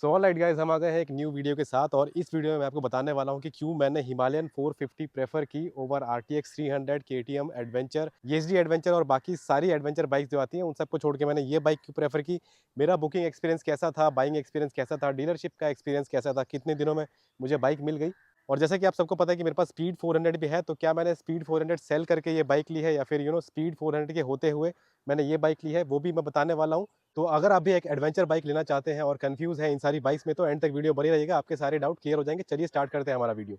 So alright guys, हम आ गए हैं एक न्यू वीडियो के साथ। और इस वीडियो में मैं आपको बताने वाला हूं कि क्यों मैंने हिमालयन 450 प्रेफर की over RTX 300, KTM adventure, ESD adventure और बाकी सारी एडवेंचर बाइक जो आती हैं उन सबको छोड़ के मैंने ये बाइक क्यों प्रेफर की। मेरा बुकिंग एक्सपीरियंस कैसा था, बाइंग एक्सपीरियंस कैसा था, डीलरशिप का एक्सपीरियंस कैसा था, कितने दिनों में मुझे बाइक मिल गई। और जैसा कि आप सबको पता है कि मेरे पास स्पीड 400 भी है, तो क्या मैंने स्पीड 400 सेल करके ये बाइक ली है या फिर स्पीड 400 के होते हुए मैंने ये बाइक ली है, वो भी मैं बताने वाला हूँ। तो अगर आप भी एक एडवेंचर बाइक लेना चाहते हैं और कंफ्यूज हैं इन सारी बाइक्स में, तो एंड तक वीडियो बनी रहिएगा, आपके सारे डाउट क्लियर हो जाएंगे। चलिए स्टार्ट करते हैं हमारा वीडियो।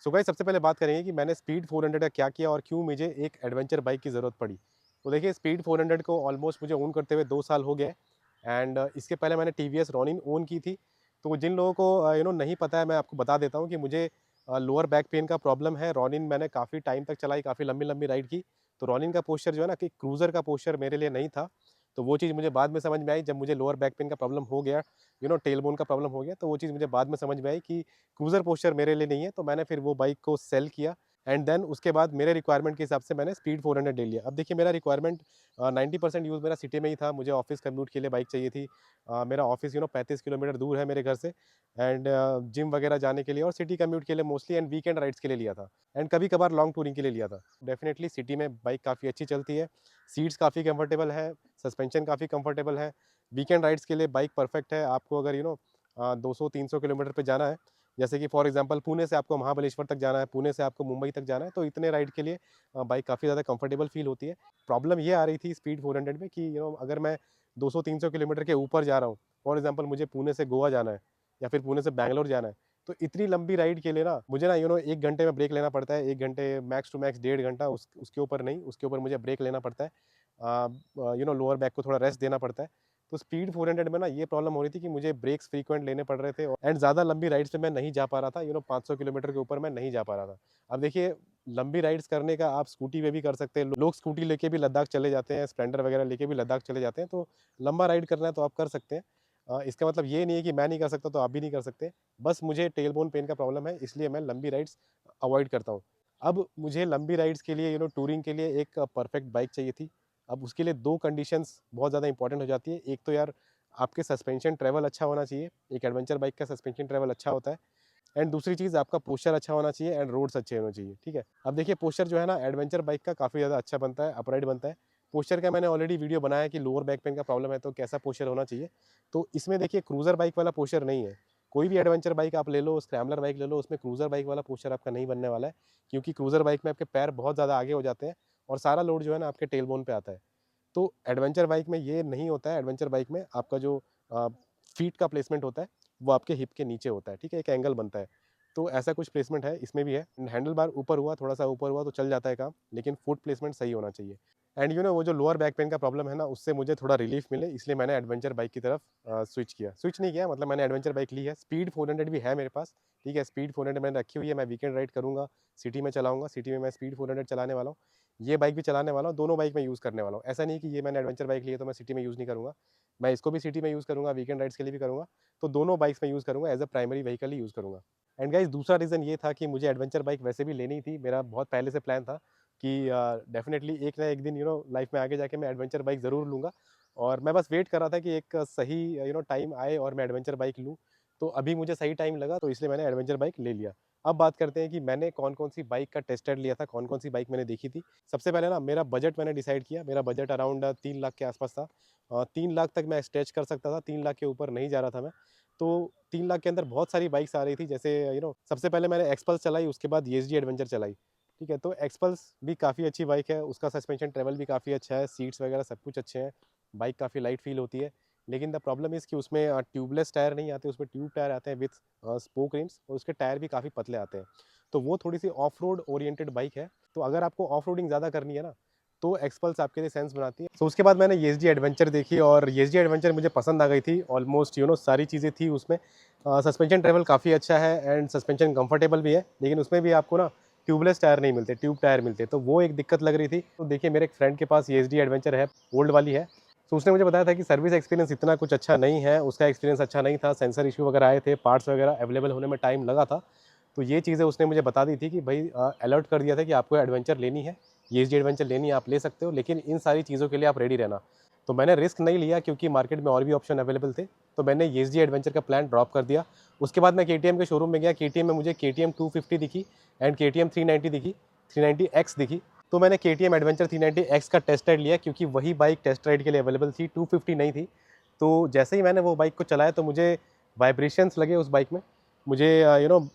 सो गाइस, सबसे पहले बात करेंगे कि मैंने स्पीड 400 का क्या किया और क्यों मुझे एक एडवेंचर बाइक की ज़रूरत पड़ी। तो देखिए, स्पीड 400 को ऑलमोस्ट मुझे ओन करते हुए 2 साल हो गए। एंड इसके पहले मैंने TVS रॉनिन ओन की थी। तो जिन लोगों को नहीं पता है, मैं आपको बता देता हूँ कि मुझे लोअर बैक पेन का प्रॉब्लम है। रॉनिन मैंने काफ़ी टाइम तक चलाई, काफ़ी लंबी लंबी राइड की। तो रॉनिन का पोस्चर जो है ना, कि क्रूज़र का पोस्चर मेरे लिए नहीं था। तो वो चीज़ मुझे बाद में समझ में आई, जब मुझे लोअर बैक पेन का प्रॉब्लम हो गया, टेल बोन का प्रॉब्लम हो गया, तो वो चीज़ मुझे बाद में समझ में आई कि क्रूज़र पोस्चर मेरे लिए नहीं है। तो मैंने फिर वो बाइक को सेल किया। एंड देन उसके बाद मेरे रिक्वायरमेंट के हिसाब से मैंने स्पीड 400 ले लिया। अब देखिए, मेरा रिक्वायरमेंट 90% यूज़ मेरा सिटी में ही था। मुझे ऑफिस कम्यूट के लिए बाइक चाहिए थी। मेरा ऑफिस 35 किलोमीटर दूर है मेरे घर से। एंड जिम वगैरह जाने के लिए और सिटी कम्यूट के लिए मोस्टली, एंड वीकेंड राइड्स के लिए लिया था। एंड कभी कभार लॉन्ग टूरिंग के लिए लिया था। डेफिनेटली सिटी में बाइक काफ़ी अच्छी चलती है, सीट्स काफ़ी कंफर्टेबल है, सस्पेंशन काफ़ी कंफर्टेबल है। वीकेंड राइड्स के लिए बाइक परफेक्ट है। आपको अगर 200-300 किलोमीटर पे जाना है, जैसे कि फॉर एग्जांपल पुणे से आपको महाबलेश्वर तक जाना है, पुणे से आपको मुंबई तक जाना है, तो इतने राइड के लिए बाइक काफ़ी ज़्यादा कंफर्टेबल फील होती है। प्रॉब्लम ये आ रही थी स्पीड 400 में कि अगर मैं 200-300 किलोमीटर के ऊपर जा रहा हूँ, फॉर एग्जांपल मुझे पुणे से गोवा जाना है या फिर पुणे से बैंगलोर जाना है, तो इतनी लंबी राइड के लिए ना मुझे 1 घंटे में ब्रेक लेना पड़ता है। 1 घंटे मैक्स टू मैक्स 1.5 घंटा, उसके ऊपर नहीं, उसके ऊपर मुझे ब्रेक लेना पड़ता है। लोअर बैक को थोड़ा रेस्ट देना पड़ता है। तो स्पीड 400 में ना ये प्रॉब्लम हो रही थी कि मुझे ब्रेक्स फ्रीक्वेंट लेने पड़ रहे थे। एंड ज़्यादा लंबी राइड्स पे मैं नहीं जा पा रहा था। 500 किलोमीटर के ऊपर मैं नहीं जा पा रहा था। अब देखिए, लंबी राइड्स करने का आप स्कूटी पे भी कर सकते हैं। लोग स्कूटी लेके भी लद्दाख चले जाते हैं, स्प्लेंडर वगैरह लेके भी लद्दाख चले जाते हैं। तो लंबा राइड करना है तो आप कर सकते हैं। इसका मतलब ये नहीं है कि मैं नहीं कर सकता तो आप भी नहीं कर सकते। बस मुझे टेलबोन पेन का प्रॉब्लम है, इसलिए मैं लंबी राइड्स अवॉइड करता हूँ। अब मुझे लंबी राइड्स के लिए टूरिंग के लिए एक परफेक्ट बाइक चाहिए थी। अब उसके लिए 2 कंडीशंस बहुत ज़्यादा इंपॉर्टेंट हो जाती है। एक तो यार, आपके सस्पेंशन ट्रैवल अच्छा होना चाहिए। एक एडवेंचर बाइक का सस्पेंशन ट्रैवल अच्छा होता है। एंड दूसरी चीज़, आपका पोस्चर अच्छा होना चाहिए एंड रोड्स अच्छे होने चाहिए, ठीक है? अब देखिए, पोस्चर जो है ना, एडवेंचर बाइक का काफ़ी ज़्यादा अच्छा बनता है, अपराइट बनता है। पोस्चर का मैंने ऑलरेडी वीडियो बनाया है कि लोअर बैक पेन का प्रॉब्लम है तो कैसा पोस्चर होना चाहिए। तो इसमें देखिए, क्रूज़र बाइक वाला पोस्चर नहीं है। कोई भी एडवेंचर बाइक आप ले लो, स्क्रैम्बलर बाइक ले लो, उसमें क्रूज़र बाइक वाला पोस्चर आपका नहीं बनने वाला है। क्योंकि क्रूज़र बाइक में आपके पैर बहुत ज़्यादा आगे हो जाते हैं और सारा लोड जो है ना आपके टेलबोन पे आता है। तो एडवेंचर बाइक में ये नहीं होता है। एडवेंचर बाइक में आपका जो फीट का प्लेसमेंट होता है, वो आपके हिप के नीचे होता है, ठीक है? एक एंगल बनता है। तो ऐसा कुछ प्लेसमेंट है, इसमें भी है। हैंडल बार ऊपर हुआ, थोड़ा-सा ऊपर हुआ तो चल जाता है काम, लेकिन फुट प्लेसमेंट सही होना चाहिए। एंड वो जो लोअर बैक पेन का प्रॉब्लम है ना, उससे मुझे थोड़ा रिलीफ मिले, इसलिए मैंने एडवेंचर बाइक की तरफ स्विच किया। स्विच नहीं किया, मतलब मैंने एडवेंचर बाइक ली है। स्पीड 400 भी है मेरे पास, ठीक है? स्पीड 400 मैंने रखी हुई है, मैं वीकेंड राइड करूँगा, सिटी में चलाऊँगा, सिटी में मैं स्पीड 400 चलाने वाला हूँ। ये बाइक भी चलाने वाला हूँ, दोनों बाइक मैं यूज़ करने वाला हूँ। ऐसा नहीं कि ये मैंने एडवेंचर बाइक ली है तो मैं सिटी में यूज़ नहीं करूँगा। मैं इसको भी सिटी में यूज़ करूँगा, वीकेंड राइड्स के लिए भी करूँगा। तो दोनों बाइक्स मैं यूज़ करूँगा, as a primary vehicle he use करूँगा। एंड गाइस, दूसरा रीज़न ये था कि मुझे एडवेंचर बाइक वैसे भी लेनी थी। मेरा बहुत पहले से प्लान था कि डेफ़िनेटली एक ना एक दिन लाइफ़ में आगे जाके मैं एडवेंचर बाइक ज़रूर लूँगा। और मैं बस वेट कर रहा था कि एक सही टाइम आए और मैं एडवेंचर बाइक लूँ। तो अभी मुझे सही टाइम लगा, तो इसलिए मैंने एडवेंचर बाइक ले लिया। अब बात करते हैं कि मैंने कौन-कौन सी बाइक का टेस्ट राइड लिया था, कौन-कौन सी बाइक मैंने देखी थी। सबसे पहले ना, मेरा बजट मैंने डिसाइड किया। मेरा बजट अराउंड 3 लाख के आसपास था। 3 लाख तक मैं स्ट्रेच कर सकता था, 3 लाख के ऊपर नहीं जा रहा था मैं। तो 3 लाख के अंदर बहुत सारी बाइक्स आ रही थी, जैसे सबसे पहले मैंने एक्सपल्स चलाई, उसके बाद ESD एडवेंचर चलाई, ठीक है? तो एक्सपल्स भी काफ़ी अच्छी बाइक है, उसका सस्पेंशन ट्रैवल भी काफ़ी अच्छा है, सीट्स वगैरह सब कुछ अच्छे हैं, बाइक काफ़ी लाइट फील होती है। लेकिन द प्रॉब्लम इज़ कि उसमें ट्यूबलेस टायर नहीं आते, उसमें ट्यूब टायर आते हैं विथ स्पोक रिम्स, और उसके टायर भी काफ़ी पतले आते हैं। तो वो थोड़ी-सी ऑफ रोड ओरिएंटेड बाइक है। तो अगर आपको ऑफ रोडिंग ज़्यादा करनी है ना, तो एक्सपल्स आपके लिए सेंस बनाती है। तो उसके बाद मैंने ESD एडवेंचर देखी और ESD एडवेंचर मुझे पसंद आ गई थी। ऑलमोस्ट सारी चीज़ें थी उसमें। सस्पेंशन ट्रैवल काफ़ी अच्छा है एंड सस्पेंशन कंफर्टेबल भी है, लेकिन उसमें भी आपको ना ट्यूबलेस टायर नहीं मिलते, ट्यूब टायर मिलते हैं, तो वो एक दिक्कत लग रही थी। तो देखिए, मेरे एक फ्रेंड के पास ESD एडवेंचर है, ओल्ड वाली है। तो उसने मुझे बताया था कि सर्विस एक्सपीरियंस इतना कुछ अच्छा नहीं है, उसका एक्सपीरियंस अच्छा नहीं था, सेंसर इश्यू वगैरह आए थे, पार्ट्स वगैरह अवेलेबल होने में टाइम लगा था। तो ये चीज़ें उसने मुझे बता दी थी कि भाई अलर्ट कर दिया था कि आपको एडवेंचर लेनी है, ESD एडवेंचर लेनी है, आप ले सकते हो, लेकिन इन सारी चीज़ों के लिए आप रेडी रहना। तो मैंने रिस्क नहीं लिया क्योंकि मार्केट में और भी ऑप्शन अवेलेबल थे, तो मैंने ESG एडवेंचर का प्लान ड्रॉप कर दिया। उसके बाद मैं KTM के शोरूम में गया, KTM में मुझे KTM 250 दिखी एंड KTM 390 दिखी, 390X दिखी। तो मैंने KTM एडवेंचर 390X का टेस्ट राइड लिया क्योंकि वही बाइक टेस्ट राइड के लिए अवेलेबल थी, 250 नहीं थी। तो जैसे ही मैंने वो बाइक को चलाया तो मुझे वाइब्रेशंस लगे उस बाइक में। मुझे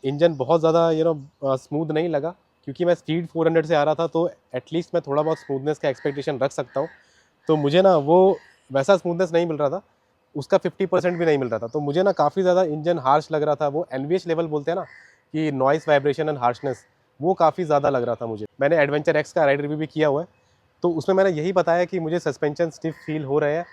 इंजन बहुत ज़्यादा स्मूथ नहीं लगा क्योंकि मैं स्पीड 400 से आ रहा था, तो एटलीस्ट मैं थोड़ा बहुत स्मूथनेस का एक्सपेक्टेशन रख सकता हूँ। तो मुझे ना वो वैसा स्मूथनेस नहीं मिल रहा था, उसका 50% भी नहीं मिल रहा था। तो मुझे ना काफ़ी ज़्यादा इंजन हार्श लग रहा था। वो NVH लेवल बोलते हैं ना कि नॉइस वाइब्रेशन एंड हार्शनेस, वो काफ़ी ज़्यादा लग रहा था मुझे। मैंने एडवेंचर एक्स का राइड रिव्यू भी किया हुआ है, तो उसमें मैंने यही बताया कि मुझे सस्पेंशन स्टिफ फील हो रहे हैं।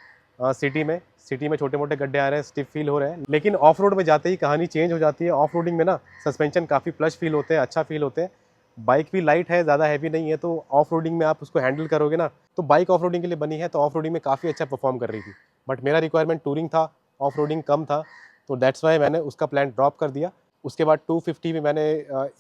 सिटी में छोटे मोटे गड्ढे आ रहे हैं, स्टिफ फील हो रहे हैं, लेकिन ऑफ रोड में जाते ही कहानी चेंज हो जाती है। ऑफ रोडिंग में ना सस्पेंशन काफ़ी प्लश फील होते हैं, अच्छा फील होते हैं। बाइक भी लाइट है, ज़्यादा हैवी नहीं है, तो ऑफ रोडिंग में आप उसको हैंडल करोगे ना, तो बाइक ऑफ रोडिंग के लिए बनी है, तो ऑफ रोडिंग में काफ़ी अच्छा परफॉर्म कर रही थी। बट मेरा रिक्वायरमेंट टूरिंग था, ऑफ रोडिंग कम था, तो दैट्स वाई मैंने उसका प्लान ड्रॉप कर दिया। उसके बाद 250 में मैंने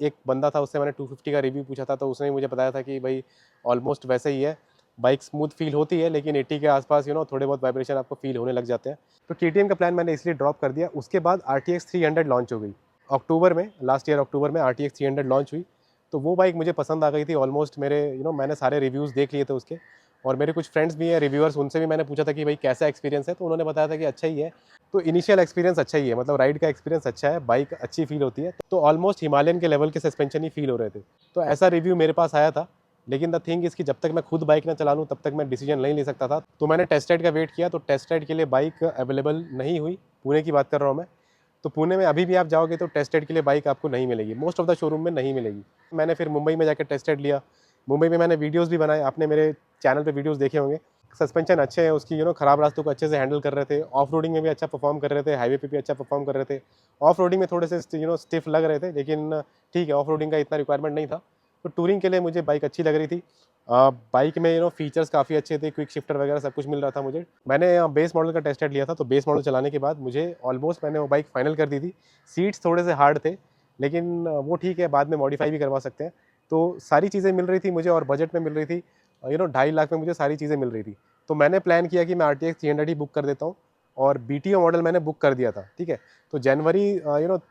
एक बंदा था, उससे मैंने 250 का रिव्यू पूछा था, तो उसने मुझे बताया था कि भाई ऑलमोस्ट वैसे ही है, बाइक स्मूथ फील होती है, लेकिन 80 के आसपास थोड़े बहुत वाइब्रेशन आपको फील होने लग जाते हैं। तो KTM का प्लान मैंने इसलिए ड्रॉप कर दिया। उसके बाद RTX 300 लॉन्च हो गई अक्टूबर में, लास्ट ईयर अक्टूबर में RTX 300 लॉन्च हुई। तो वो बाइक मुझे पसंद आ गई थी ऑलमोस्ट। मेरे मैंने सारे रिव्यूज़ देख लिए थे उसके, और मेरे कुछ फ्रेंड्स भी हैं रिव्यूअर्स, उनसे भी मैंने पूछा था कि भाई कैसा एक्सपीरियंस है, तो उन्होंने बताया था कि अच्छा ही है। तो इनिशियल एक्सपीरियंस अच्छा ही है, मतलब राइड का एक्सपीरियंस अच्छा है, बाइक अच्छी फील होती है, तो ऑलमोस्ट हिमालयन के लेवल के सस्पेंशन ही फील हो रहे थे। तो ऐसा रिव्यू मेरे पास आया था, लेकिन द थिंग इसकी जब तक मैं खुद बाइक ना चला लूँ तब तक मैं डिसीजन नहीं ले सकता था। तो मैंने टेस्ट राइड का वेट किया, तो टेस्ट राइड के लिए बाइक अवेलेबल नहीं हुई। पुणे की बात कर रहा हूँ मैं। तो पुणे में अभी भी आप जाओगे तो टेस्ट राइड के लिए बाइक आपको नहीं मिलेगी, मोस्ट ऑफ द शोरूम में नहीं मिलेगी। मैंने फिर मुंबई में जाकर टेस्ट राइड लिया। मुंबई में मैंने वीडियोस भी बनाए, आपने मेरे चैनल पे वीडियोस देखे होंगे। सस्पेंशन अच्छे हैं उसकी, खराब रास्तों को अच्छे से हैंडल कर रहे थे, ऑफ रोडिंग में भी अच्छा परफॉर्म कर रहे थे, हाईवे पे भी अच्छा परफॉर्म कर रहे थे। ऑफ रोडिंग में थोड़े से स्टिफ लग रहे थे, लेकिन ठीक है, ऑफ रोडिंग का इतना रिक्वायरमेंट नहीं था। तो टूरिंग के लिए मुझे बाइक अच्छी लग रही थी। बाइक में फीचर्स काफ़ी अच्छे थे, क्विक शिफ्टर वगैरह सब कुछ मिल रहा था मुझे। मैंने बेस मॉडल का टेस्ट राइड लिया था, तो बेस मॉडल चलाने के बाद मुझे ऑलमोस्ट मैंने वो बाइक फाइनल कर दी थी। सीट्स थोड़े से हार्ड थे, लेकिन वो ठीक है, बाद में मॉडिफाई भी करवा सकते हैं। तो सारी चीज़ें मिल रही थी मुझे, और बजट में मिल रही थी। 2.5 लाख में मुझे सारी चीज़ें मिल रही थी। तो मैंने प्लान किया कि मैं RTX 300 ही बुक कर देता हूँ, और BTO मॉडल मैंने बुक कर दिया था, ठीक है। तो जनवरी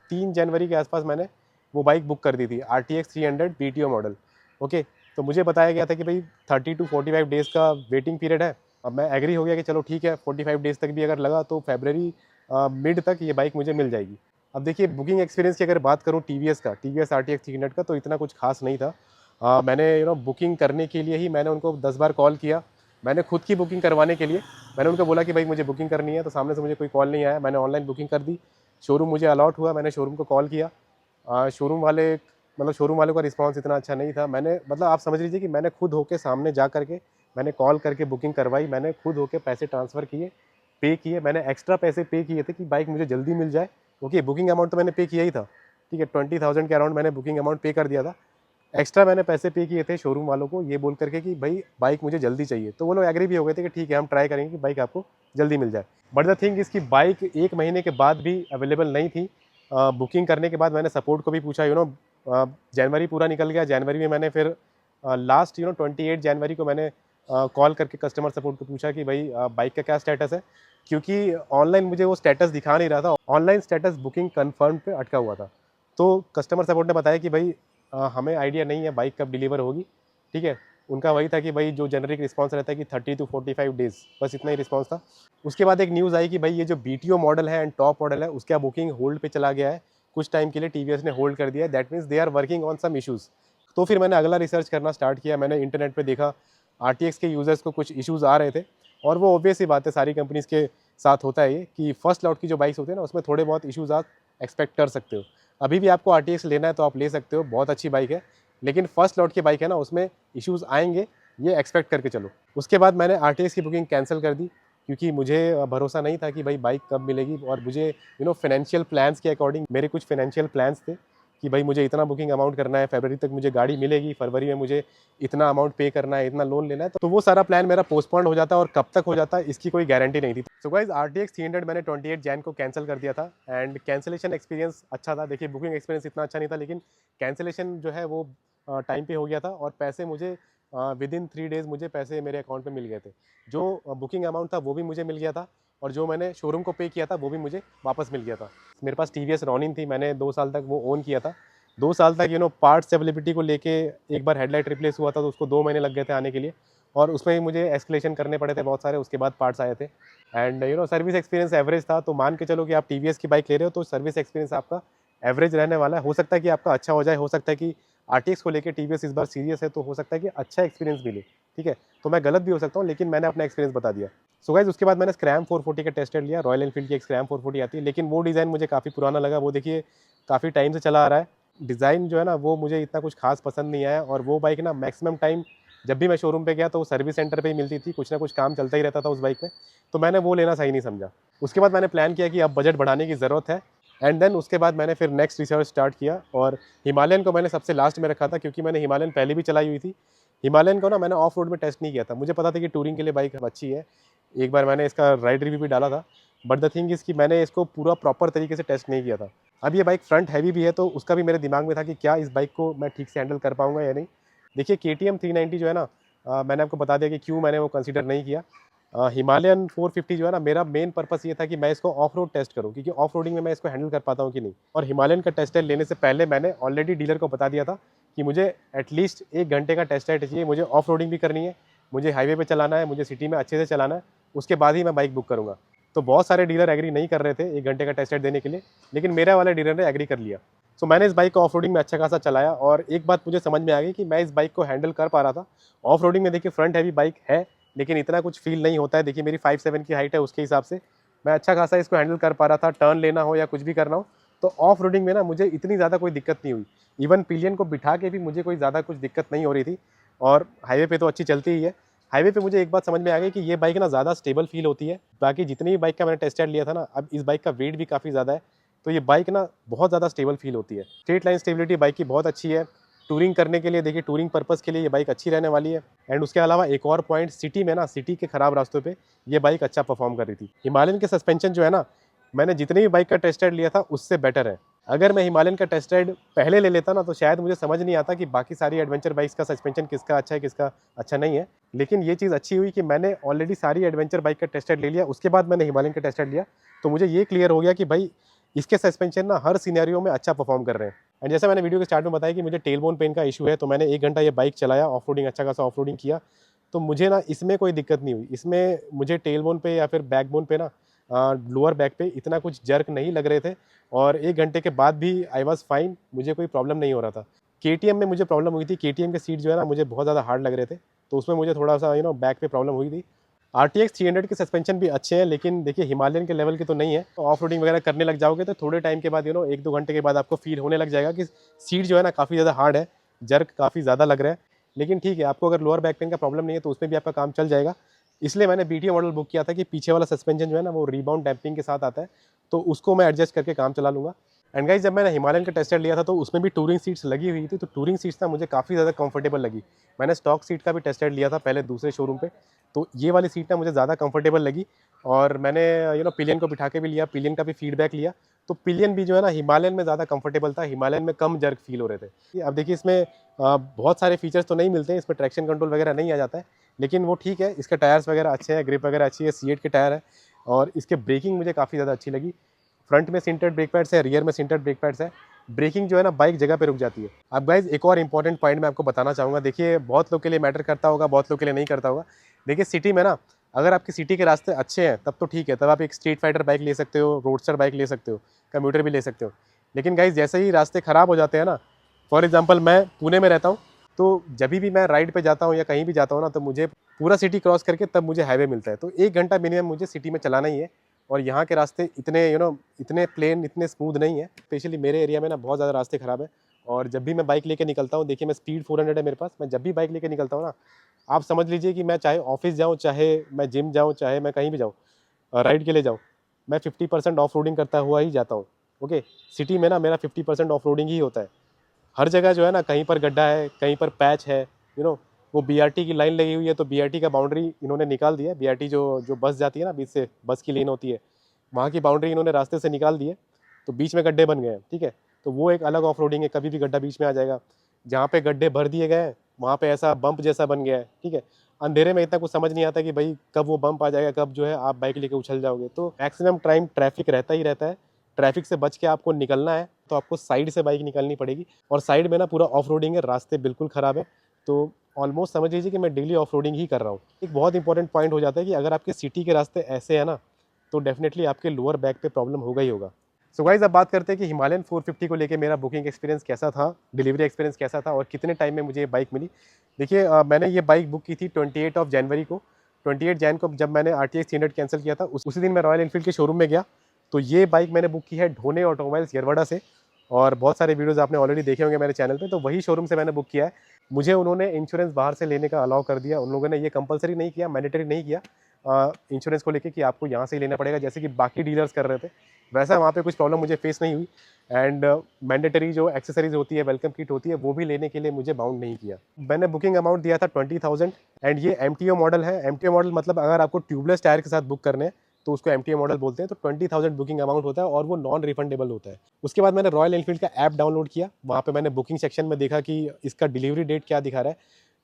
3 जनवरी के आसपास मैंने वो बाइक बुक कर दी थी, RTX 300 BTO मॉडल। ओके, तो मुझे बताया गया था कि भाई 30 to 45 डेज़ का वेटिंग पीरियड है। अब मैं एग्री हो गया कि चलो ठीक है, 45 डेज़ तक भी अगर लगा तो फरवरी मिड तक ये बाइक मुझे मिल जाएगी। अब देखिए, बुकिंग एक्सपीरियंस की अगर बात करूँ TVS RTX 300 का, तो इतना कुछ खास नहीं था। मैंने बुकिंग करने के लिए ही मैंने उनको 10 बार कॉल किया। मैंने खुद की बुकिंग करवाने के लिए मैंने उनको बोला कि भाई मुझे बुकिंग करनी है, तो सामने से मुझे कोई कॉल नहीं आया। मैंने ऑनलाइन बुकिंग कर दी, शोरूम मुझे अलॉट हुआ, मैंने शोरूम को कॉल किया। शोरूम वालों का रिस्पांस इतना अच्छा नहीं था। आप समझ लीजिए कि मैंने खुद होके सामने जा करके मैंने कॉल करके बुकिंग करवाई, मैंने खुद होके पैसे ट्रांसफ़र किए, पे किए। मैंने एक्स्ट्रा पैसे पे किए थे कि बाइक मुझे जल्दी मिल जाए, क्योंकि बुकिंग अमाउंट तो मैंने पे किया ही था, ठीक है। 20,000 के अराउंड मैंने बुकिंग अमाउंट पे कर दिया था। एक्स्ट्रा मैंने पैसे पे किए थे शोरूम वालों को, ये बोल करके कि भाई बाइक मुझे जल्दी चाहिए। तो वो लोग एग्री भी हो गए थे कि ठीक है, हम ट्राई करेंगे कि बाइक आपको जल्दी मिल जाए। बट द थिंग इसकी बाइक 1 महीने के बाद भी अवेलेबल नहीं थी। बुकिंग करने के बाद मैंने सपोर्ट को भी पूछा, जनवरी पूरा निकल गया। जनवरी में मैंने फिर लास्ट 28 जनवरी को मैंने कॉल करके कस्टमर सपोर्ट को पूछा कि भाई बाइक का क्या स्टेटस है, क्योंकि ऑनलाइन मुझे वो स्टेटस दिखा नहीं रहा था। ऑनलाइन स्टेटस बुकिंग कन्फर्म पे अटका हुआ था। तो कस्टमर सपोर्ट ने बताया कि भाई हमें आइडिया नहीं है बाइक कब डिलीवर होगी, ठीक है। उनका वही था कि भाई जो जेनरिक रिस्पांस रहता है कि 30 to 45 डेज़, बस इतना ही रिस्पांस था। उसके बाद एक न्यूज़ आई कि भाई ये जो BTO मॉडल है एंड टॉप मॉडल है, उसका बुकिंग होल्ड पे चला गया है। कुछ टाइम के लिए TVS ने होल्ड कर दिया है, that means they are working on some issues. तो फिर मैंने अगला रिसर्च करना स्टार्ट किया। मैंने इंटरनेट पे देखा RTX के यूज़र्स को कुछ इश्यूज़ आ रहे थे, और वो ऑब्वियस सी बात है, सारी कंपनीज़ के साथ होता है ये कि फर्स्ट लॉट की जो बाइक्स होती है ना, उसमें थोड़े बहुत इश्यूज़ आप एक्सपेक्ट कर सकते हो। अभी भी आपको RTX लेना है तो आप ले सकते हो, बहुत अच्छी बाइक है, लेकिन फर्स्ट लॉट की बाइक है ना, उसमें इश्यूज़ आएंगे, ये एक्सपेक्ट करके चलो। उसके बाद मैंने RTX की बुकिंग कैंसिल कर दी, क्योंकि मुझे भरोसा नहीं था कि भाई बाइक कब मिलेगी, और मुझे फाइनेंशियल प्लान्स के अकॉर्डिंग मेरे कुछ फाइनेंशियल प्लान्स थे कि भाई मुझे इतना बुकिंग अमाउंट करना है, फरवरी तक मुझे गाड़ी मिलेगी, फरवरी में मुझे इतना अमाउंट पे करना है, इतना लोन लेना है, तो वो सारा प्लान मेरा पोस्टपोन्ड हो जाता, और कब तक हो जाता इसकी कोई गारंटी नहीं थी। सो गाइस, RTX 300 मैंने 28 जैन को कैंसिल कर दिया था, एंड कैंसिलेशन एक्सपीरियंस अच्छा था। देखिए, बुकिंग एक्सपीरियंस इतना अच्छा नहीं था, लेकिन कैंसिलेशन जो है वो टाइम पे हो गया था, और पैसे मुझे विदिन 3 डेज़ मुझे पैसे मेरे अकाउंट में मिल गए थे। जो बुकिंग अमाउंट था वो भी मुझे मिल गया था और जो मैंने शोरूम को पे किया था वो भी मुझे वापस मिल गया था। मेरे पास टीवीएस रॉनिन थी, मैंने 2 साल तक वो ओन किया था। 2 साल तक पार्ट्स अवेलेबिलिटी को लेके एक बार हेडलाइट रिप्लेस हुआ था तो उसको 2 महीने लग गए थे आने के लिए और उसमें ही मुझे एस्केलेशन करने पड़े थे बहुत सारे, उसके बाद पार्ट्स आए थे। एंड सर्विस एक्सपीरियंस एवरेज था, तो मान के चलो कि आप टीवीएस की बाइक ले रहे हो तो सर्विस एक्सपीरियंस आपका एवरेज रहने वाला है। हो सकता है कि आपका अच्छा हो जाए, हो सकता है कि आरटीएक्स को लेके टीवीएस इस बार सीरियस है तो हो सकता है कि अच्छा एक्सपीरियंस मिले, ठीक है? तो मैं गलत भी हो सकता हूँ लेकिन मैंने अपना एक्सपीरियंस बता दिया। सो गाइस उसके बाद मैंने स्क्रैम 440 का टेस्ट लिया, रॉयल एनफील्ड की एक स्क्रैम 440 आती है, लेकिन वो डिज़ाइन मुझे काफ़ी पुराना लगा। वो देखिए काफ़ी टाइम से चला आ रहा है। डिज़ाइन जो है ना वो मुझे इतना कुछ खास पसंद नहीं आया और वो बाइक ना मैक्सिमम टाइम जब भी मैं शोरूम पे गया तो वो सर्विस सेंटर पे ही मिलती थी, कुछ ना कुछ काम चलता ही रहता था उस बाइक में, तो मैंने वो लेना सही नहीं समझा। उसके बाद मैंने प्लान किया कि अब बजट बढ़ाने की ज़रूरत है एंड देन उसके बाद मैंने फिर नेक्स्ट रिसर्च स्टार्ट किया और हिमालयन को मैंने सबसे लास्ट में रखा था क्योंकि मैंने हिमालयन पहले भी चलाई हुई थी। हिमालयन को ना मैंने ऑफ रोड में टेस्ट नहीं किया था, मुझे पता था कि टूरिंग के लिए बाइक अच्छी है। एक बार मैंने इसका राइड रिव्यू भी डाला था, बट द थिंग इज़ कि मैंने इसको पूरा प्रॉपर तरीके से टेस्ट नहीं किया था। अब ये बाइक फ्रंट हैवी भी है तो उसका भी मेरे दिमाग में था कि क्या इस बाइक को मैं ठीक से हैंडल कर पाऊंगा या नहीं। देखिए केटीएम 390 जो है ना, मैंने आपको बता दिया कि क्यों मैंने वो कंसीडर नहीं किया। हिमालयन 450 जो है ना, मेरा मेन पर्पस ये था कि मैं इसको ऑफ रोड टेस्ट करूँ क्योंकि ऑफ रोडिंग में मैं इसको हैंडल कर पाता हूँ कि नहीं। और हिमालयन का टेस्ट राइड लेने से पहले मैंने ऑलरेडी डीलर को बता दिया था कि मुझे एटलीस्ट 1 घंटे का टेस्ट राइड चाहिए, मुझे ऑफ रोडिंग भी करनी है, मुझे हाईवे पे चलाना है, मुझे सिटी में अच्छे से चलाना है, उसके बाद ही मैं बाइक बुक करूँगा। तो बहुत सारे डीलर एग्री नहीं कर रहे थे 1 घंटे का टेस्ट राइड देने के लिए, लेकिन मेरा वाले डीलर ने एग्री कर लिया। सो मैंने इस बाइक को ऑफ रोडिंग में अच्छा खासा चलाया और एक बात मुझे समझ में आ गई कि मैं इस बाइक को हैंडल कर पा रहा था। ऑफ रोडिंग में देखिए फ्रंट हैवी बाइक है लेकिन इतना कुछ फील नहीं होता है। देखिए मेरी 5'7" की हाइट है, उसके हिसाब से मैं अच्छा खासा इसको हैंडल कर पा रहा था, टर्न लेना हो या कुछ भी करना हो। तो ऑफ रोडिंग में ना मुझे इतनी ज़्यादा कोई दिक्कत नहीं हुई। इवन पिलियन को बिठा के भी मुझे कोई ज़्यादा कुछ दिक्कत नहीं हो रही थी और हाईवे पे तो अच्छी चलती ही है। हाईवे पे मुझे एक बात समझ में आ गई कि ये बाइक ना ज़्यादा स्टेबल फील होती है। बाकी जितनी भी बाइक का मैंने टेस्ट राइड लिया था ना, अब इस बाइक का वेट भी काफ़ी ज़्यादा है, तो ये बाइक ना बहुत ज़्यादा स्टेबल फील होती है। स्ट्रेट लाइन स्टेबिलिटी बाइक की बहुत अच्छी है। टूरिंग करने के लिए देखिए, टूरिंग पर्पज़ के लिए ये बाइक अच्छी रहने वाली है। एंड उसके अलावा एक और पॉइंट, सिटी में ना, सिटी के ख़राब रास्तों पे ये बाइक अच्छा परफॉर्म कर रही थी। हिमालयन के सस्पेंशन जो है ना, मैंने जितनी भी बाइक का टेस्ट राइड लिया था उससे बेटर है। अगर मैं हिमालयन का टेस्ट राइड पहले ले लेता ना तो शायद मुझे समझ नहीं आता कि बाकी सारी एडवेंचर बाइक्स का सस्पेंशन किसका अच्छा है किसका अच्छा नहीं है। लेकिन ये चीज़ अच्छी हुई कि मैंने ऑलरेडी सारी एडवेंचर बाइक का टेस्ट राइड ले लिया, उसके बाद मैंने हिमालयन का टेस्ट राइड लिया, तो मुझे ये क्लियर हो गया कि भाई इसके सस्पेंशन ना हर सिनेरियो में अच्छा परफॉर्म कर रहे हैं। एंड जैसा मैंने वीडियो के स्टार्ट में बताया कि मुझे टेलबोन पेन का इशू है, तो मैंने 1 घंटा ये बाइक चलाया, ऑफ रोडिंग अच्छा खासा ऑफ रोडिंग किया, तो मुझे ना इसमें कोई दिक्कत नहीं हुई। इसमें मुझे टेलबोन पे या फिर बैकबोन पे ना, लोअर बैक पे इतना कुछ जर्क नहीं लग रहे थे और 1 घंटे के बाद भी आई वाज़ फाइन, मुझे कोई प्रॉब्लम नहीं हो रहा था। केटीएम में मुझे प्रॉब्लम हुई थी, केटीएम के सीट जो है ना मुझे बहुत ज़्यादा हार्ड लग रहे थे, तो उसमें मुझे थोड़ा-सा बैक पे प्रॉब्लम हुई थी। आरटीएक्स 300 के सस्पेंशन भी अच्छे हैं, लेकिन देखिए हिमालयन के लेवल के तो नहीं है। तो ऑफ रोडिंग वगैरह करने लग जाओगे तो थोड़े टाइम के बाद 1-2 घंटे के बाद आपको फील होने लग जाएगा कि सीट जो है ना काफ़ी ज़्यादा हार्ड है, जर्क काफ़ी ज़्यादा लग रहा है। लेकिन ठीक है, आपको अगर लोअर बैक पेन का प्रॉब्लम नहीं है तो उसमें भी आपका काम चल जाएगा। इसलिए मैंने बीटीओ मॉडल बुक किया था कि पीछे वाला सस्पेंशन जो है ना वो रिबाउंड डैम्पिंग के साथ आता है, तो उसको मैं एडजस्ट करके काम चला लूँगा। एंड गाइस जब मैंने हिमालयन का टेस्ट राइड लिया था तो उसमें भी टूरिंग सीट्स लगी हुई थी, तो टूरिंग सीट्स ना मुझे काफ़ी ज़्यादा कंफर्टेबल लगी। मैंने स्टॉक सीट का भी टेस्ट राइड लिया था पहले दूसरे शोरूम पे, तो ये वाली सीट ना मुझे ज़्यादा कंफर्टेबल लगी और मैंने पिलियन को बिठा के भी लिया, पिलियन का भी फीडबैक लिया, तो पिलियन भी जो है ना हिमालयन में ज़्यादा कंफर्टेबल था, हिमालयन में कम जर्क फील हो रहे थे। अब देखिए इसमें बहुत सारे फीचर्स तो नहीं मिलते हैं, इसमें ट्रैक्शन कंट्रोल वगैरह नहीं आ जाता है, लेकिन वो ठीक है, इसके टायर्स वगैरह अच्छे हैं, ग्रिप वगैरह अच्छी है, C8 के टायर है और इसके ब्रेकिंग मुझे काफ़ी ज़्यादा अच्छी लगी। फ्रंट में सिंटर्ड ब्रेक पैड्स है, रियर में सिंटर्ड ब्रेक पैड्स है। ब्रेकिंग जो है ना बाइक जगह पे रुक जाती है। अब गाइज़ एक और इंपॉर्टेंट पॉइंट मैं आपको बताना चाहूँगा, देखिए बहुत लोग के लिए मैटर करता होगा, बहुत लोग के लिए नहीं करता होगा। देखिए सिटी में ना, अगर आपकी सिटी के रास्ते अच्छे हैं तब तो ठीक है, तब आप एक स्ट्रीट फाइटर बाइक ले सकते हो, रोडस्टर बाइक ले सकते हो, कम्यूटर भी ले सकते हो। लेकिन गाइज़ जैसे ही रास्ते ख़राब हो जाते हैं ना, फॉर एग्ज़ाम्पल मैं पुणे में रहता हूँ, तो जभी भी मैं राइड पे जाता हूँ या कहीं भी जाता हूँ ना, तो मुझे पूरा सिटी क्रॉस करके तब मुझे हाईवे मिलता है। तो 1 घंटा मिनिमम मुझे सिटी में चलाना ही है और यहाँ के रास्ते इतने इतने प्लेन, इतने स्मूथ नहीं है। स्पेशली मेरे एरिया में ना बहुत ज़्यादा रास्ते ख़राब है और जब भी मैं बाइक लेके निकलता हूँ, देखिए मैं स्पीड 400 है मेरे पास, मैं जब भी बाइक लेके निकलता हूँ ना, आप समझ लीजिए कि मैं चाहे ऑफिस जाऊँ, चाहे मैं जिम जाऊँ, चाहे मैं कहीं भी जाऊँ, राइड के लिए जाऊँ, मैं 50% ऑफ रोडिंग करता हुआ ही जाता हूँ। ओके, सिटी में ना मेरा 50% ऑफ रोडिंग ही होता है। हर जगह जो है ना, कहीं पर गड्ढा है, कहीं पर पैच है, यू नो वो बीआरटी की लाइन लगी हुई है, तो बीआरटी का बाउंड्री इन्होंने निकाल दिया है। बीआरटी जो जो बस जाती है ना, बीच से बस की लेन होती है, वहाँ की बाउंड्री इन्होंने रास्ते से निकाल दी है, तो बीच में गड्ढे बन गए हैं, ठीक है? तो वो एक अलग ऑफ रोडिंग है, कभी भी गड्ढा बीच में आ जाएगा। जहाँ पे गड्ढे भर दिए गए हैं, वहाँ पे ऐसा बम्प जैसा बन गया है, ठीक है। अंधेरे में इतना कुछ समझ नहीं आता कि भाई कब वो बम्प आ जाएगा, कब जो है आप बाइक लेके उछल जाओगे। तो मैक्सिमम टाइम ट्रैफिक रहता ही रहता है, ट्रैफिक से बच के आपको निकलना है तो आपको साइड से बाइक निकलनी पड़ेगी। और साइड में ना पूरा ऑफ रोडिंग है, रास्ते बिल्कुल ख़राब है, तो ऑलमोस्ट समझ लीजिए कि मैं डेली ऑफ रोडिंग ही कर रहा हूँ। एक बहुत इंपॉर्टेंट पॉइंट हो जाता है कि अगर आपके सिटी के रास्ते ऐसे है ना, तो डेफिनेटली आपके लोअर बैक पे प्रॉब्लम होगा ही होगा। सो गाइस, अब बात करते हैं कि हिमालयन 450 को लेके मेरा बुकिंग एक्सपीरियंस कैसा था, डिलीवरी एक्सपीरियंस कैसा था और कितने टाइम में मुझे ये बाइक मिली। देखिए, मैंने ये बाइक बुक की थी 28 ऑफ जनवरी को। 28 जैन को जब मैंने RTX 300 कैंसिल किया था, उसी दिन मैं रॉयल एनफील्ड के शोरूम में गया। तो ये बाइक मैंने बुक की है ढोने ऑटोमोबाइल्स यरवड़ा से, और बहुत सारे वीडियोज़ आपने ऑलरेडी देखे होंगे मेरे चैनल पे, तो वही शोरूम से मैंने बुक किया है। मुझे उन्होंने इंश्योरेंस बाहर से लेने का अलाउ कर दिया, उन लोगों ने ये कंपलसरी नहीं किया, मैंडेटरी नहीं किया इंश्योरेंस को लेके कि आपको यहाँ से ही लेना पड़ेगा जैसे कि बाकी डीलर्स कर रहे थे। वैसा वहाँ पे कुछ प्रॉब्लम मुझे फेस नहीं हुई। एंड मैंडेटरी जो एक्सेसरीज होती है, वेलकम किट होती है, वो भी लेने के लिए मुझे बाउंड नहीं किया। मैंने बुकिंग अमाउंट दिया था 20,000। एंड ये MTO मॉडल है। MTO मॉडल मतलब अगर आपको ट्यूबलेस टायर के साथ बुक करने हैं तो उसको MTO मॉडल बोलते हैं। तो 20,000 बुकिंग अमाउंट होता है और वो नॉन रिफंडेबल होता है। उसके बाद मैंने रॉयल एनफील्ड का ऐप डाउनलोड किया, वहाँ पे मैंने बुकिंग सेक्शन में देखा कि इसका डिलीवरी डेट क्या दिखा रहा है।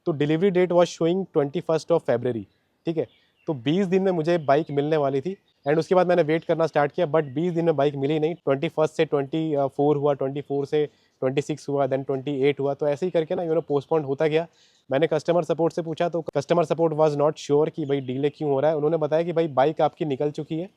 तो डिलीवरी डेट वॉज शोइंग 21 ऑफ February, ठीक है। तो 20 दिन में मुझे बाइक मिलने वाली थी। एंड उसके बाद मैंने वेट करना स्टार्ट किया, बट 20 दिन में बाइक मिली नहीं। 21 से 24 हुआ, 24 से 26 हुआ, देन 28 हुआ। तो ऐसे ही करके ना पोस्टपोन होता गया। मैंने कस्टमर सपोर्ट से पूछा तो customer support was not sure कि भाई डिले क्यों हो रहा है। उन्होंने बताया कि भाई बाइक आपकी निकल चुकी है,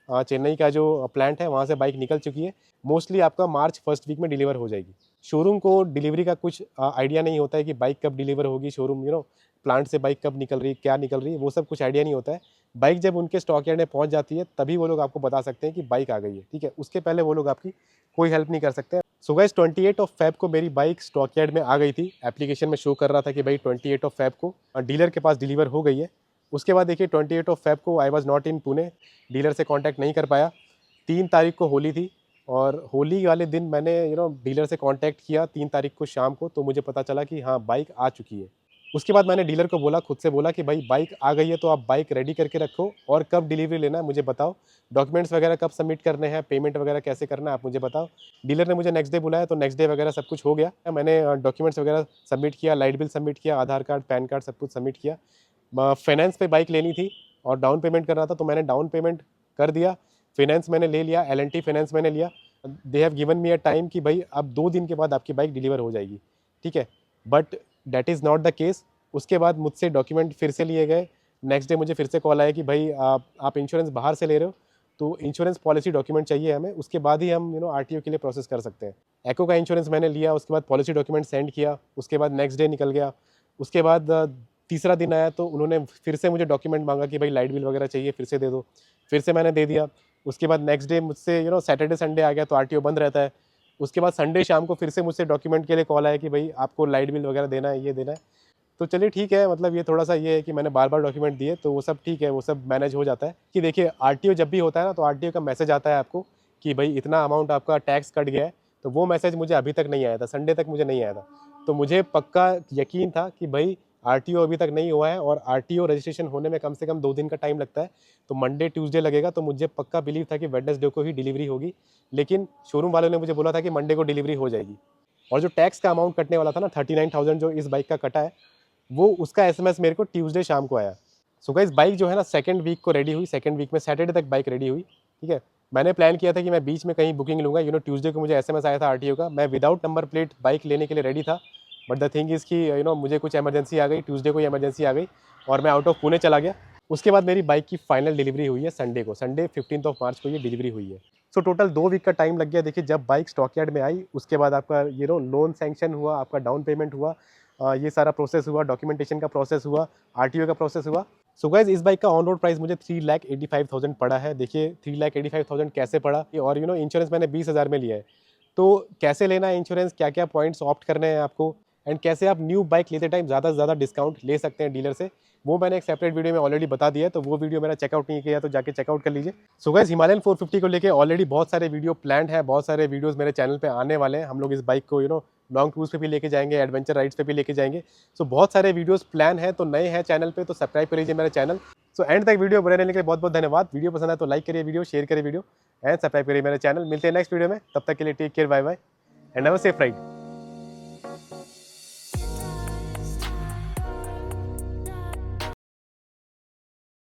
चेन्नई का जो प्लांट है वहाँ से बाइक निकल चुकी है, मोस्टली आपका मार्च फर्स्ट वीक में डिलीवर हो जाएगी। शोरूम को डिलीवरी का कुछ आइडिया नहीं होता है कि बाइक कब डिलीवर होगी। शोरूम प्लांट से बाइक कब निकल रही है, क्या निकल रही है, वो सब कुछ आइडिया नहीं होता है। बाइक जब उनके स्टॉक यार्ड में पहुंच जाती है तभी वो लोग आपको बता सकते हैं कि बाइक आ गई है, ठीक है। उसके पहले वो लोग आपकी कोई हेल्प नहीं कर सकते। सो गाइस, 28 ऑफ Feb को मेरी बाइक स्टॉक यार्ड में आ गई थी। एप्लीकेशन में शो कर रहा था कि भाई 28 ऑफ Feb को डीलर के पास डिलीवर हो गई है। उसके बाद देखिए 28 ऑफ Feb को I was not in Pune, dealer से कॉन्टैक्ट नहीं कर पाया। 3 तारीख को होली थी और होली वाले दिन मैंने डीलर से कॉन्टैक्ट किया 3 तारीख को शाम को, तो मुझे पता चला कि हाँ बाइक आ चुकी है। उसके बाद मैंने डीलर को बोला, खुद से बोला कि भाई बाइक आ गई है तो आप बाइक रेडी करके रखो और कब डिलीवरी लेना है मुझे बताओ, डॉक्यूमेंट्स वगैरह कब सबमिट करने हैं, पेमेंट वगैरह कैसे करना है आप मुझे बताओ। डीलर ने मुझे नेक्स्ट डे बुलाया, तो नेक्स्ट डे वगैरह सब कुछ हो गया। मैंने डॉक्यूमेंट्स वगैरह सबमिट किया, लाइट बिल सबमिट किया, आधार कार्ड, पैन कार्ड सब कुछ सबमिट किया। फाइनेंस पे बाइक लेनी थी और डाउन पेमेंट करना था, तो मैंने डाउन पेमेंट कर दिया। फाइनेंस मैंने ले लिया, L&T फाइनेंस मैंने लिया। They have given me a time कि भाई अब 2 दिन के बाद आपकी बाइक डिलीवर हो जाएगी, ठीक है। But that is not the case. उसके बाद मुझसे डॉक्यूमेंट फिर से लिए गए। नेक्स्ट डे मुझे फिर से कॉल आया कि भाई आप इंश्योरेंस बाहर से ले रहे हो, तो इंश्योरेंस पॉलिसी डॉक्यूमेंट चाहिए हमें, उसके बाद ही हम RTO के लिए प्रोसेस कर सकते हैं। एको का इंश्योरेंस मैंने लिया, उसके बाद पॉलिसी डॉक्यूमेंट सेंड किया, उसके बाद नेक्स्ट डे निकल गया। उसके बाद तीसरा दिन आया तो उन्होंने फिर से मुझे डॉक्यूमेंट मांगा कि भाई लाइट बिल वगैरह चाहिए, फिर से दे दो। फिर से मैंने दे दिया। उसके बाद नेक्स्ट डे मुझसे सैटरडे संडे आ गया तो RTO बंद रहता है। उसके बाद संडे शाम को फिर से मुझसे डॉक्यूमेंट के लिए कॉल आया कि भाई आपको लाइट बिल वगैरह देना है, ये देना है। तो चलिए ठीक है, मतलब ये थोड़ा-सा ये है कि मैंने बार-बार डॉक्यूमेंट दिए, तो वो सब ठीक है, वो सब मैनेज हो जाता है। कि देखिए RTO जब भी होता है ना, तो RTO का मैसेज आता है आपको कि भाई इतना अमाउंट आपका टैक्स कट गया है, तो वो मैसेज मुझे अभी तक नहीं आया था, संडे तक मुझे नहीं आया था। तो मुझे पक्का यकीन था कि भाई RTO अभी तक नहीं हुआ है और RTO रजिस्ट्रेशन होने में कम से कम 2 दिन का टाइम लगता है। तो मंडे, ट्यूसडे लगेगा, तो मुझे पक्का बिलीव था कि वेडनेसडे को ही डिलीवरी होगी। लेकिन शोरूम वालों ने मुझे बोला था कि मंडे को डिलीवरी हो जाएगी। और जो टैक्स का अमाउंट कटने वाला था ना 39,000 जो इस बाइक का कटा है, वो उसका SMS मेरे को ट्यूसडे शाम को आया। सो गाइस, बाइक जो है ना सेकंड वीक को रेडी हुई, सेकंड वीक में सैटरडे तक बाइक रेडी हुई, ठीक है। मैंने प्लान किया था कि मैं बीच में कहीं बुकिंग लूँगा, ट्यूसडे को मुझे SMS आया था RTO का, मैं विदाउट नंबर प्लेट बाइक लेने के लिए रेडी था। बट द थिंग इज़ कि मुझे कुछ इमरजेंसी आ गई, ट्यूसडे को ही इमरजेंसी आ गई और मैं आउट ऑफ पुणे चला गया। उसके बाद मेरी बाइक की फाइनल डिलीवरी हुई है संडे को, संडे 15 ऑफ मार्च को ये डिलीवरी हुई है। सो टोटल 2 वीक का टाइम लग गया। देखिए जब बाइक स्टॉक यार्ड में आई, उसके बाद आपका लोन सैंक्शन हुआ, आपका डाउन पेमेंट हुआ, ये सारा प्रोसेस हुआ, डॉक्यूमेंटेशन का प्रोसेस हुआ, RTO का प्रोसेस हुआ। सो गाइस, इस बाइक का ऑन रोड प्राइस मुझे 3,85,000 पड़ा है। देखिए 3,85,000 कैसे पड़ा, और इंश्योरेंस मैंने 20,000 में लिया है। तो कैसे लेना है इंश्योरेंस, क्या क्या पॉइंट्स ऑप्ट करने हैं आपको, एंड कैसे आप न्यू बाइक लेते टाइम ज़्यादा से ज़्यादा डिस्काउंट ले सकते हैं डीलर से, वो मैंने एक सेपरेट वीडियो में ऑलरेडी बता दिया है। तो वो वीडियो मेरा चेकआउट नहीं किया तो जाके चेकआउट कर लीजिए। सो गाइस, हिमालयन 450 को लेके ऑलरेडी बहुत सारे वीडियो प्लान्ड है, बहुत सारे वीडियोस मेरे चैनल पे आने वाले हैं। हम लोग इस बाइक को लॉन्ग टूर्स पे भी लेके जाएंगे, एडवेंचर राइड्स पे भी लेके जाएंगे। सो बहुत सारे वीडियोस प्लान है, तो नए हैं चैनल पे तो सब्सक्राइब कर लीजिए मेरा चैनल। सो एंड तक वीडियो बने रहने के लिए बहुत बहुत धन्यवाद। वीडियो पसंद आए तो लाइक करिए वीडियो, शेयर करिए वीडियो एंड सब्सक्राइब करिए मेरा चैनल। मिलते हैं नेक्स्ट वीडियो में, तब तक के लिए take care, bye bye and have a safe ride.